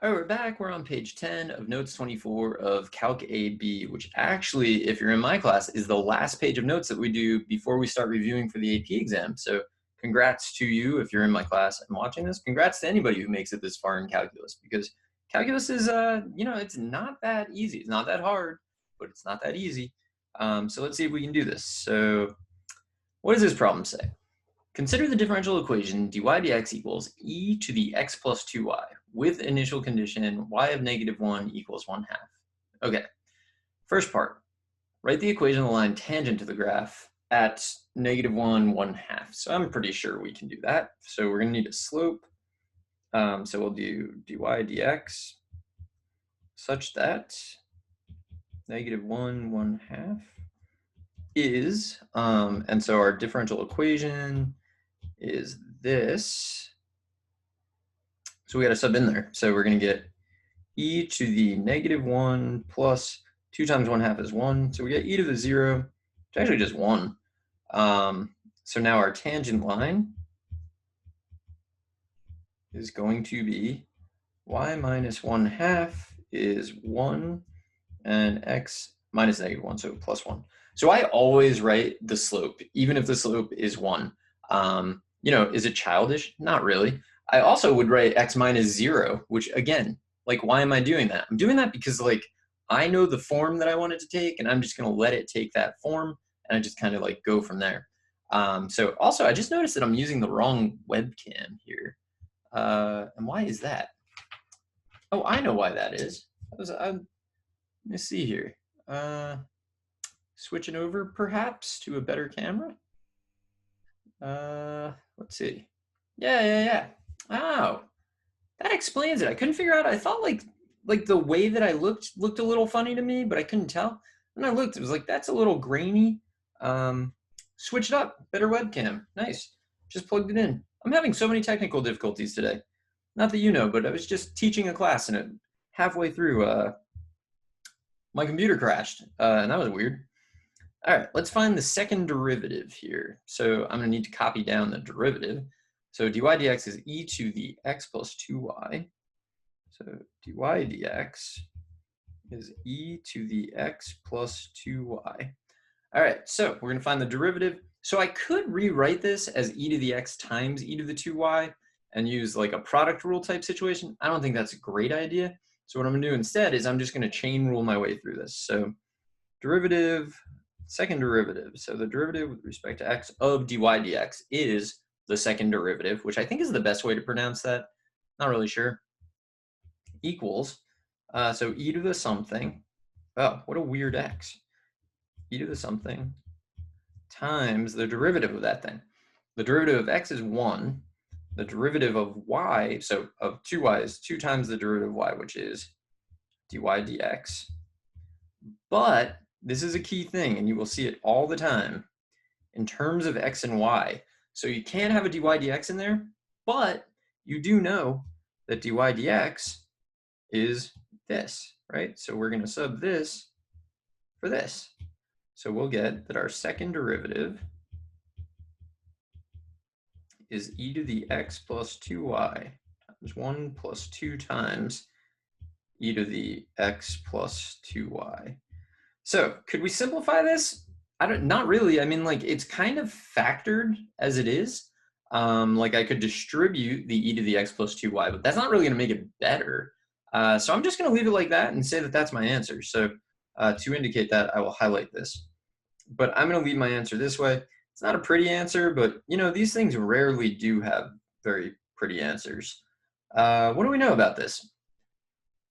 All right, we're back. We're on page 10 of notes 24 of Calc AB, which actually, if you're in my class, is the last page of notes that we do before we start reviewing for the AP exam. So congrats to you if you're in my class and watching this. Congrats to anybody who makes it this far in calculus, because calculus is, it's not that easy. It's not that hard, but it's not that easy. So let's see if we can do this. So what does this problem say? Consider the differential equation dy dx equals e to the x plus 2y with initial condition y of -1 equals 1/2. Okay, first part, write the equation on the line tangent to the graph at -1, 1/2. So I'm pretty sure we can do that. So we're going to need a slope. So we'll do dy dx such that -1, 1/2 is, and so our differential equation is this. So we got to sub in there. So we're going to get e to the -1 plus 2 times 1/2 is 1. So we get e to the 0, which is actually just 1. So now our tangent line is going to be y minus 1/2 is 1 and x minus -1, so plus 1. So I always write the slope, even if the slope is 1. Is it childish? Not really. I also would write x minus 0, which again, like, why am I doing that? I'm doing that because, like, I know the form that I want it to take, and I'm just going to let it take that form, and I just kind of like go from there. So also, I just noticed that I'm using the wrong webcam here. And why is that? Oh, I know why that is. Let me see here. Switching over perhaps to a better camera. Let's see. Yeah. Oh, that explains it. I couldn't figure out. I thought like the way that I looked a little funny to me, but I couldn't tell. When I looked, it was like, that's a little grainy. Switch it up. Better webcam. Nice. Just plugged it in. I'm having so many technical difficulties today. Not that you know, but I was just teaching a class, and it halfway through, my computer crashed, and that was weird. All right, let's find the second derivative here. So I'm going to need to copy down the derivative. So dy dx is e to the x plus 2y. So dy dx is e to the x plus 2y. All right, so we're going to find the derivative. So I could rewrite this as e to the x times e to the 2y and use like a product rule type situation. I don't think that's a great idea. So what I'm going to do instead is I'm just going to chain rule my way through this. So derivative, second derivative. So the derivative with respect to x of dy dx is the second derivative, which I think is the best way to pronounce that. Not really sure. Equals, so e to the something. Oh, what a weird x. E to the something times the derivative of that thing. The derivative of x is 1. The derivative of y, so of 2y, is 2 times the derivative of y, which is dy dx. But this is a key thing, and you will see it all the time in terms of x and y. So you can have a dy dx in there, but you do know that dy dx is this, right? So we're going to sub this for this. So we'll get that our second derivative is e to the x plus 2y times 1 plus 2 times e to the x plus 2y. So could we simplify this? Not really. I mean, like, it's kind of factored as it is. Like, I could distribute the e to the x plus 2y, but that's not really going to make it better. So I'm just going to leave it like that and say that that's my answer. So to indicate that, I will highlight this. But I'm going to leave my answer this way. It's not a pretty answer, but, these things rarely do have very pretty answers. What do we know about this?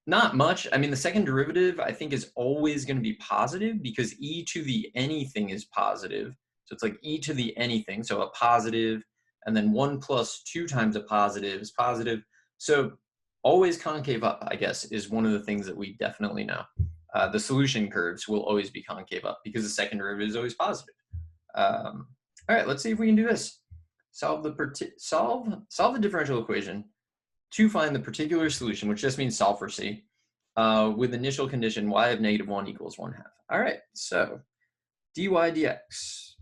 Not much. I mean, the second derivative, I think, is always going to be positive because e to the anything is positive. So it's like e to the anything, so a positive, and then 1 plus 2 times a positive is positive. So always concave up, I guess, is one of the things that we definitely know. The solution curves will always be concave up because the second derivative is always positive. All right, let's see if we can do this. Solve the differential equation to find the particular solution, which just means solve for C, with initial condition y of -1 equals 1/2. All right, so dy dx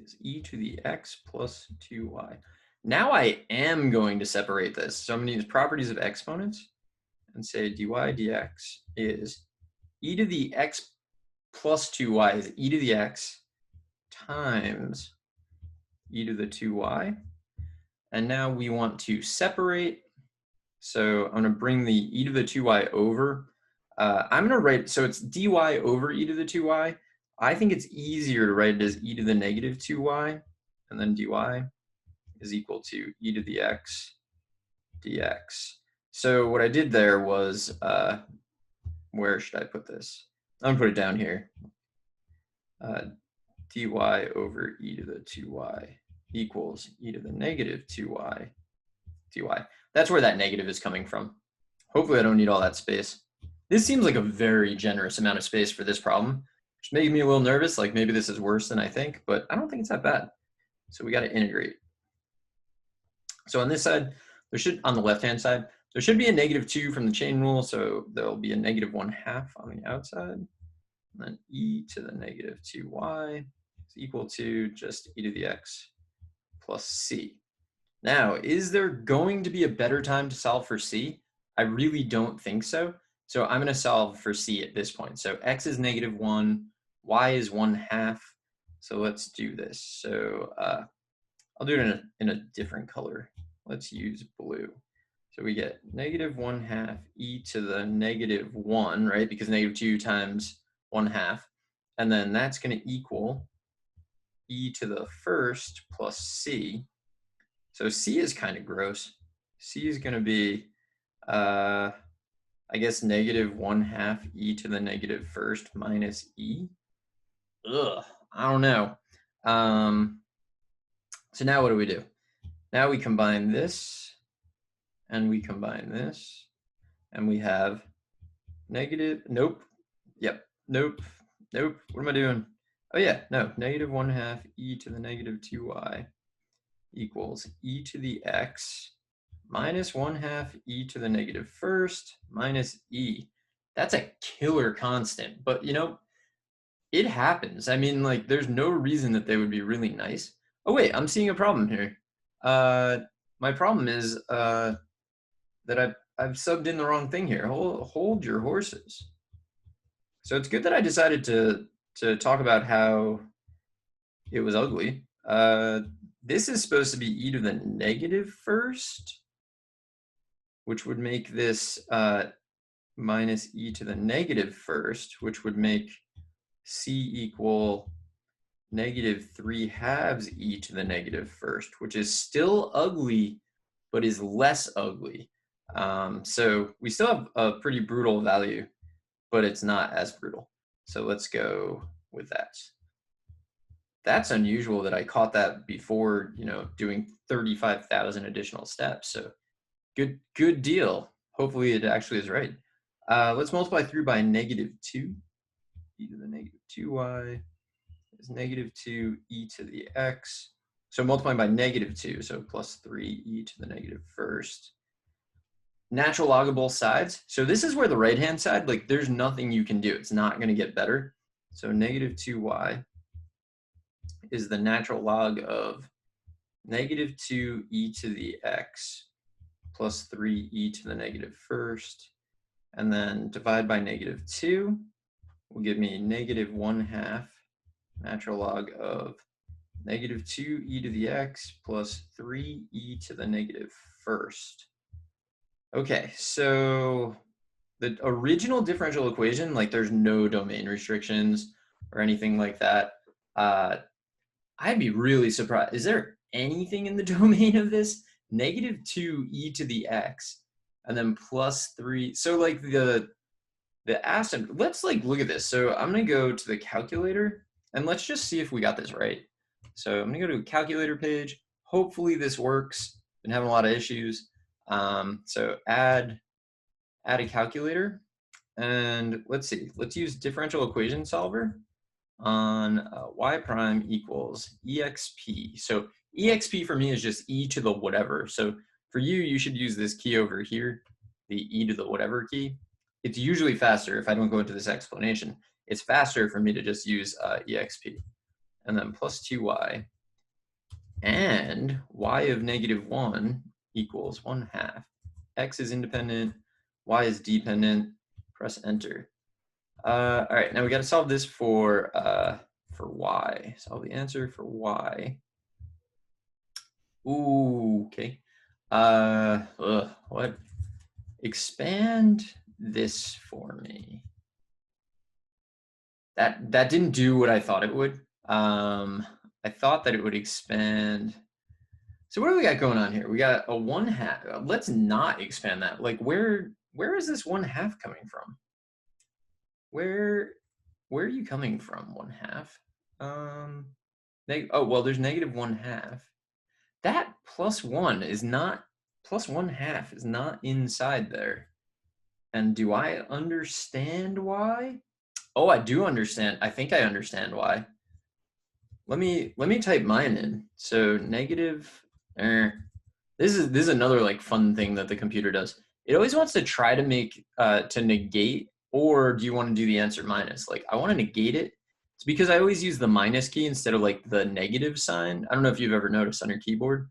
is e to the x plus 2y. Now I am going to separate this. So I'm going to use properties of exponents and say dy dx is e to the x plus 2y is e to the x times e to the 2y. And now we want to separate. So I'm going to bring the e to the 2y over. I'm going to write, so it's dy over e to the 2y. I think it's easier to write it as e to the negative 2y, and then dy is equal to e to the x dx. So what I did there was, where should I put this? I'm going to put it down here. Dy over e to the 2y equals e to the negative 2y dy. That's where that negative is coming from. Hopefully I don't need all that space. This seems like a very generous amount of space for this problem, which made me a little nervous, like maybe this is worse than I think, but I don't think it's that bad. So we got to integrate. So on this side, there should, on the left-hand side, there should be a -2 from the chain rule, so there'll be a -1/2 on the outside. And then e to the negative 2y is equal to just e to the x plus c. Now, is there going to be a better time to solve for c? I really don't think so. So I'm going to solve for c at this point. So x is -1, y is 1/2. So let's do this. So I'll do it in a different color. Let's use blue. So we get -1/2 e to the -1, right? Because -2 times 1/2. And then that's going to equal e to the first plus c. So c is kind of gross. C is going to be, I guess, -1/2 e to the negative first minus e. Ugh, I don't know. So now what do? Now we combine this, and we combine this, and we have negative, nope, yep, nope, nope, what am I doing? Oh yeah, no, -1/2 e to the negative 2y equals e to the x minus 1/2 e to the negative first minus e. That's a killer constant, but you know, it happens. I mean, like, there's no reason that they would be really nice. Oh wait, I'm seeing a problem here. My problem is that I've subbed in the wrong thing here. Hold your horses. So it's good that I decided to talk about how it was ugly. This is supposed to be e to the negative first, which would make this minus e to the negative first, which would make c equal -3/2 e to the negative first, which is still ugly, but is less ugly. So we still have a pretty brutal value, but it's not as brutal. So let's go with that. That's unusual that I caught that before, you know, doing 35,000 additional steps. So good deal. Hopefully it actually is right. Let's multiply through by -2. E to the negative 2y is -2 e to the x. So multiplying by -2, so plus 3 e to the negative first. Natural log of both sides. So this is where the right-hand side, like, there's nothing you can do. It's not going to get better. So -2y is the natural log of -2 e to the x plus 3 e to the negative first. And then divide by -2 will give me -1/2 natural log of -2 e to the x plus 3 e to the negative first. Okay, so the original differential equation, like, there's no domain restrictions or anything like that. I'd be really surprised. Is there anything in the domain of this? -2 e to the x and then plus 3. So like the asymptote, let's like look at this. So I'm gonna go to the calculator and let's just see if we got this right. So I'm gonna go to a calculator page. Hopefully this works. Been having a lot of issues. So add a calculator, and let's see. Let's use differential equation solver on y prime equals exp. So exp for me is just e to the whatever. So for you, you should use this key over here, the e to the whatever key. It's usually faster if I don't go into this explanation. It's faster for me to just use exp. And then plus 2y and y of -1 equals 1/2. X is independent, y is dependent. Press enter. All right, now we got to solve this for y. Solve the answer for y. Ooh, okay. What? Expand this for me. That didn't do what I thought it would. I thought that it would expand. So what do we got going on here? We got a 1/2. Let's not expand that. Like where is this 1/2 coming from? Where are you coming from, 1/2? Oh, well, there's -1/2. That +1 is not, +1/2 is not inside there. And do I understand why? Oh, I do understand. I think I understand why. Let me type mine in. So negative, this is another like fun thing that the computer does. It always wants to try to make, to negate, or do you want to do the answer minus? Like I want to negate it. It's because I always use the minus key instead of like the negative sign. I don't know if you've ever noticed on your keyboard.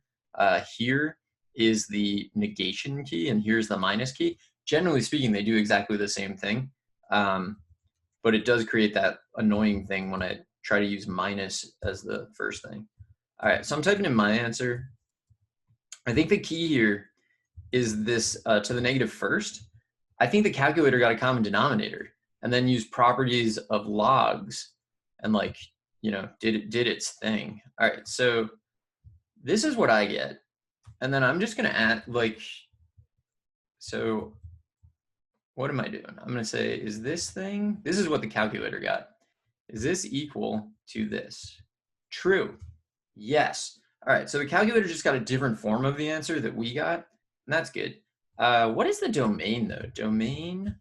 Here is the negation key and here's the minus key. Generally speaking, they do exactly the same thing. But it does create that annoying thing when I try to use minus as the first thing. All right, so I'm typing in my answer. I think the key here is this to the negative first. I think the calculator got a common denominator and then used properties of logs and like, you know, did its thing. All right, so this is what I get. And then I'm just gonna add like, so what am I doing? I'm gonna say, is this thing, this is what the calculator got. Is this equal to this? True. Yes. All right, so the calculator just got a different form of the answer that we got, and that's good. What is the domain though? Domain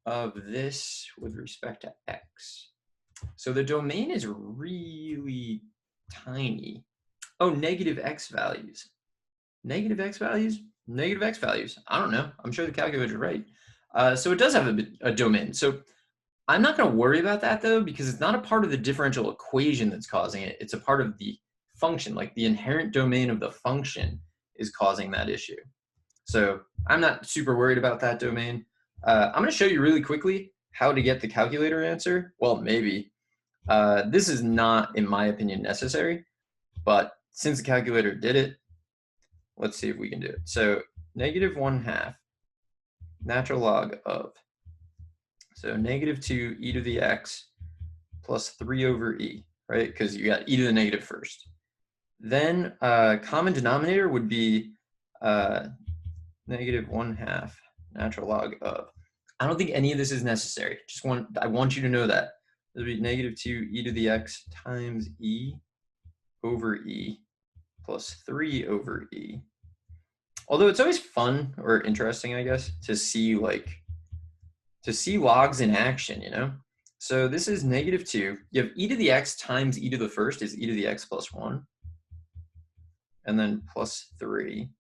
of this with respect to x. So the domain is really tiny. Oh, negative x values. Negative x values? Negative x values. I don't know. I'm sure the calculator's right. So it does have a domain. So I'm not going to worry about that though, because it's not a part of the differential equation that's causing it. It's a part of the function, like the inherent domain of the function is causing that issue. So I'm not super worried about that domain. I'm going to show you really quickly how to get the calculator answer. Well, maybe. This is not, in my opinion, necessary, but since the calculator did it, let's see if we can do it. So -1/2 natural log of, so -2 e to the x plus 3 over e, right? Because you got e to the negative first. Then common denominator would be -1/2 natural log of. I don't think any of this is necessary. I want you to know that. It would be -2 e to the x times e over e plus 3 over e. Although it's always fun or interesting, I guess, to see logs in action, you know? So this is -2. You have e to the x times e to the first is e to the x plus 1. And then plus 3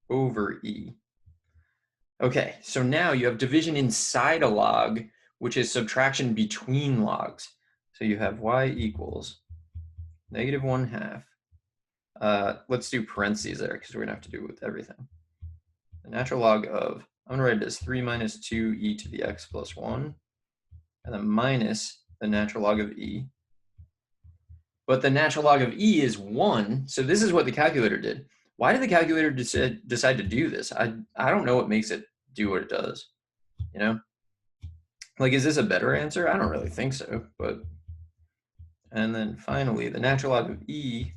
over e. Okay, so now you have division inside a log, which is subtraction between logs. So you have y equals -1/2. Let's do parentheses there because we're gonna have to do it with everything. The natural log of, I'm gonna write it as 3 minus 2 e to the x plus 1, and then minus the natural log of e. But the natural log of e is 1, so this is what the calculator did. Why did the calculator decide to do this? I don't know what makes it do what it does, you know? Like, is this a better answer? I don't really think so, but, and then finally, the natural log of e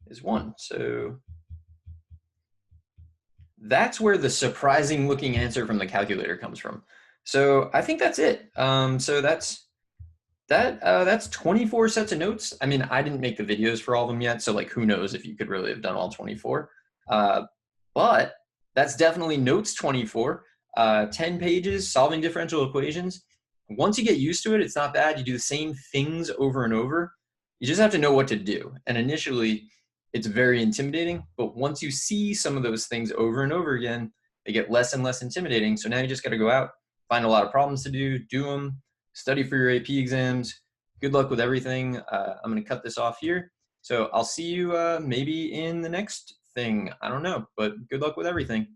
is 1, so that's where the surprising looking answer from the calculator comes from. So I think that's it. So that's 24 sets of notes. I mean, I didn't make the videos for all of them yet, so like who knows if you could really have done all 24. But that's definitely notes 24, 10 pages, solving differential equations. Once you get used to it, it's not bad. You do the same things over and over. You just have to know what to do. And initially, it's very intimidating, but once you see some of those things over and over again, they get less and less intimidating. So now you just got to go out, find a lot of problems to do them, study for your AP exams. Good luck with everything. I'm going to cut this off here. So I'll see you maybe in the next thing. I don't know, but good luck with everything.